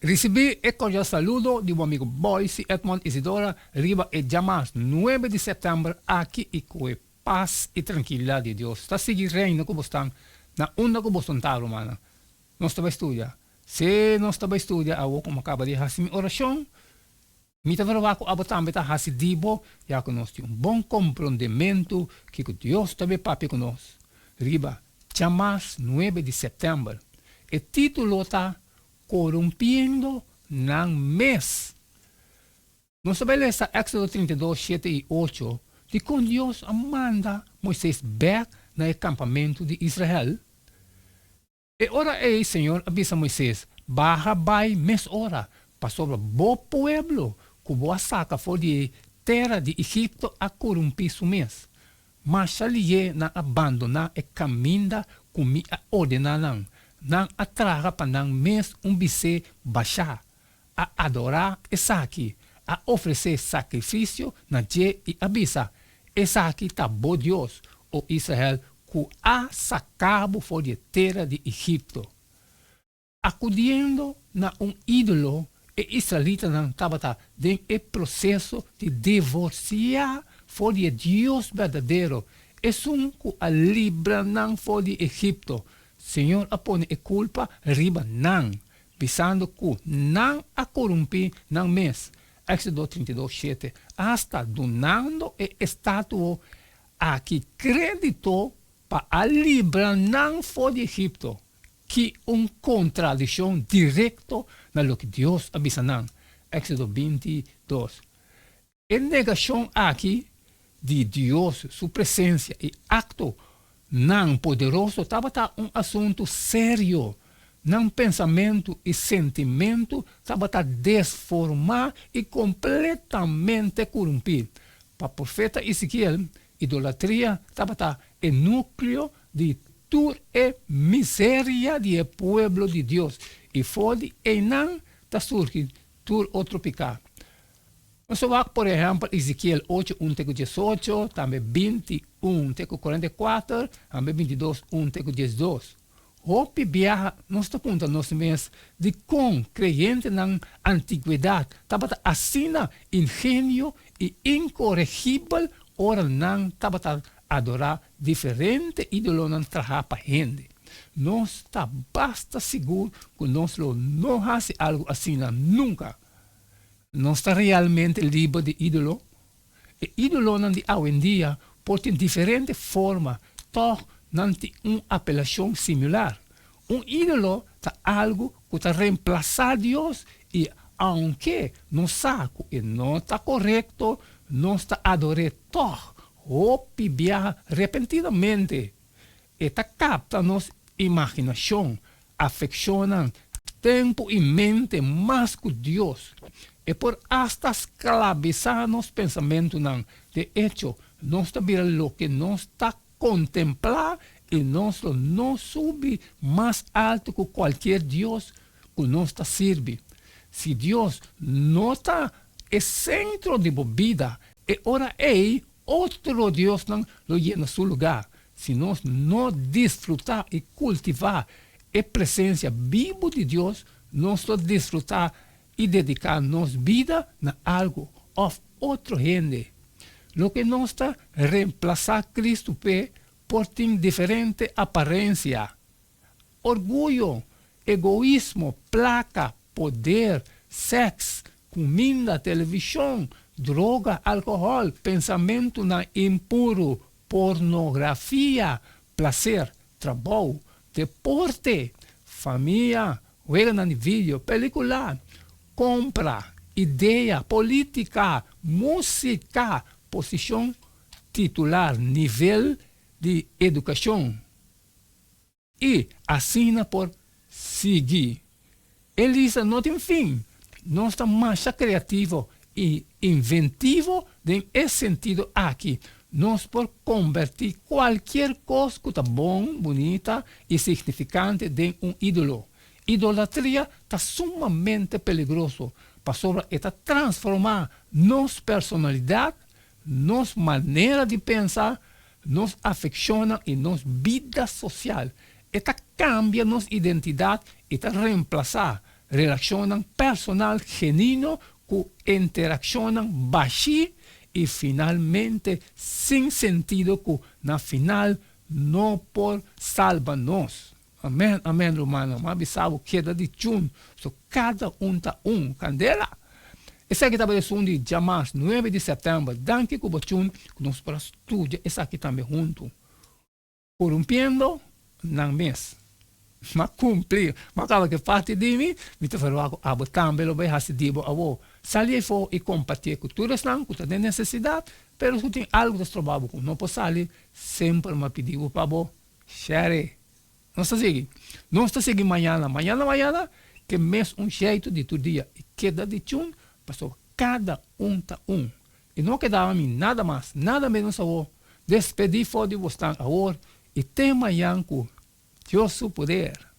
Recebi e cordial saludo de um amigo Boyce Edmond Isidora Riba e Jamas 9 de setembro aqui e com paz e tranquilidade de Deus. Está seguindo reino que você na onda que você está, romana. Nós estamos estudando. Se nós estamos estudando, eu como acaba de fazer minha oração, me está vendo que eu também está fazendo dibo, já que nós temos bom compreendimento que Deus também papi conosco. Riba, Jamas 9 de setembro. E título está corrompiendo ng mes. Nós sabemos ler Éxodo 32, 7 e 8, que quando Deus manda Moisés back no acampamento de Israel, e ora aí, Senhor, avisa Moisés, baja vai mes ora, para sobre o pueblo, que boa saca for de terra de Egipto a corromper su mes. Mas ali na abandonar e caminha como a ordenar nang atraga pa nang mes bise baixar, a adorar Esaki, a oferecer sacrifício na je e abisa. Esaki tá bo Deus, o Israel, que a sacado fora de terra de Egipto. Acudindo na ídolo, e israelita não estava em processo de divorciar fora de Deus verdadeiro. É que a libra não fora de Egipto. Senhor apone e culpa riba nang, visando que nang a corrompi nang mes. Éxodo 32, 7. Hasta donando e estatuo a que creditou para a libra nang fora de Egipto, que contradição direto na lo que Deus avisa nang. Éxodo 22. E negação aqui de Deus, sua presença e acto não poderoso estava assunto sério. Não pensamento e sentimento estava desformado e completamente corrompido. Para o profeta Ezequiel, idolatria estava o núcleo de toda a miséria do povo de Deus. E foi e não está surgindo todo outro pecado. Nós por exemplo, Ezequiel 8, 1, 18, também 21, 44, também 22, 1, 12. Hope viaja, nós estamos contando nós mesmos de como crente na antiguidade estava assina ingênio e incorrigível, ora não estava adorar diferente ídolo não trabalhar para gente. Nós está basta seguro que nós não faz algo assim nunca. Não está realmente livre de ídolo. E ídolo não de hoje em dia pode ter diferente forma, toch não tem uma apelação similar. Ídolo é algo que está reemplaçar Deus e, aunque não sabe e não está correto, não está adorando toch, ou viaja repentinamente. E está capta nossa imaginação, afecciona tempo e mente mais que Deus. E por hasta esclavizar nos pensamentos, de hecho, nós está virando o que nós está contemplar e nós não sube mais alto que qualquer Deus que nós está servir. Se Deus não está no centro de vida, e ora é outro Deus não lo llena seu lugar. Se nós não desfrutar e cultivar a presença viva de Deus, nós vamos desfrutar e dedicar nossa vida a algo of outro gente. Lo que nós está reemplazar Cristo por ter diferente aparência. Orgulho, egoísmo, placa, poder, sexo, comida, televisão, droga, álcool, pensamento impuro, pornografia, prazer, trabalho, deporte, família, juega no vídeo, película, compra, ideia, política, música, posição titular, nível de educação. E assina por seguir. Elisa não tem fim. Não está mais criativo e inventivo nesse sentido aqui. Nós por convertir qualquer coisa que está bom, bonita e significante em ídolo. Idolatria está sumamente perigoso para transformar nossa personalidade, nossa maneira de pensar, nossa afecção e nossa vida social. Está cambia nossa identidade e está reemplaçar relacionam personal genuíno que interaccionam baixi e finalmente sem sentido que na final não por salva-nos. Amém, amém, romano. Mas bisavo queda de chun. So, cada tá candela. Essa aqui também é de Jamas, 9 de setembro. Danke que o chun que nós para estudar. Essa aqui também junto. Corrompiendo, não mês. Mas cumprir. Mas acaba que parte de mim, me te farò abo também lo vai hasi dibo avo. Salir fora e compartilhar com todos não, que tem necessidade, pero se tem algo de trabalho com não posso sair, sempre me pedir para abo, share. Não está seguindo. Não está seguindo amanhã, que mês jeito de todo dia. E queda de chum, passou cada tá E não quedava a mim nada mais, nada menos a vou. Despedir fora de você agora. E tem amanhã com Deus o poder.